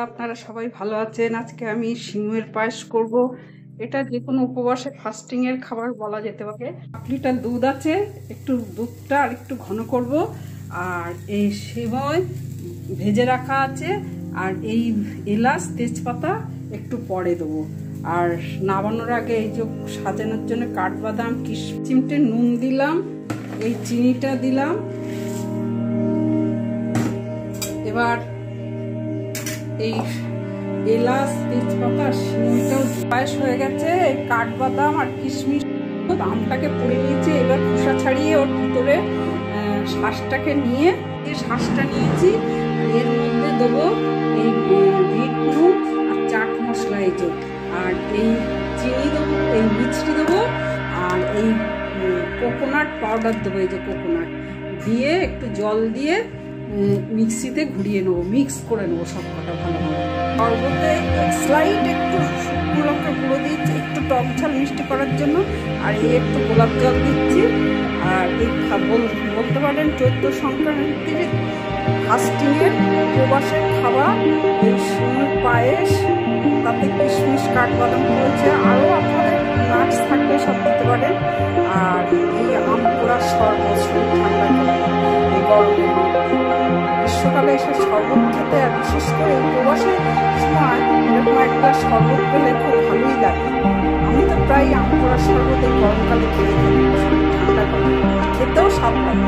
আপনারা সবাই ভালো আছেন। আজকে আমি সিমের পায়েস করব। এটা যে কোনো উপবাসে ফাস্টিং এর খাবার বলা যেতে পারে। 1 লিটার দুধ আছে, একটু দুধটা আর একটু ঘন করব। আর এই সিমই ভেজে রাখা আছে, আর এই এলাচ তেজপাতা একটু পরে দেবো। আর নামানোর আগে এই যে সাজানোর জন্য কাঠবাদাম চিমটে নুন দিলাম, এই চিনিটা দিলাম। এবার এই এলাচ তেজপাতা সিমটাও পায়েস হয়ে গেছে। এই কাঠবাদাম আর কিশমিশ আমটাকে পুড়ে নিয়েছি। এবার খোসা ছাড়িয়ে ওর ভিতরে শ্বাসটাকে নিয়ে শ্বাসটা নিয়েছি। এর মধ্যে দেবো এই বিট নুন আর চাট মশলা, এই যে, আর এই চিনি দেবো, এই মিষ্টি দেবো, আর এই কোকোনাট পাউডার দেবো। এই যে কোকোনাট দিয়ে একটু জল দিয়ে মিক্সিতে ঘুরিয়ে নেবো, মিক্স করে নেবো সব কটা ভালোভাবে। শরবতে স্লাইড একটু শুকনো লঙ্কা গুঁড়ো দিচ্ছি, একটু টক ঝাল মিষ্টি করার জন্য, আর এই একটু গোলাপ জল দিচ্ছি। আর এই বলতে পারেন 14 সংক্রান্তির ফাস্টিংয়ের উপবাসের খাবার এই সিমের পায়েস, তাতে কিশমিশ কাঠবাদাম রয়েছে, আরও আপনাদের নাটস থাকলে সব দিতে পারেন। আর এই আম পোড়ার শরবত ঠান্ডা এই গরমে গ্রীষ্মকালে এসে শরবত খেতে, আর বিশেষ করে এই উপবাসের সময় এরকম একটা শরবত পেলে খুব ভালোই লাগে। আমি তো প্রায় আম পোড়ার শরবত এই গরমকালে খেয়ে থাকি, ঠান্ডা করে খেতেও স্বাদ লাগে।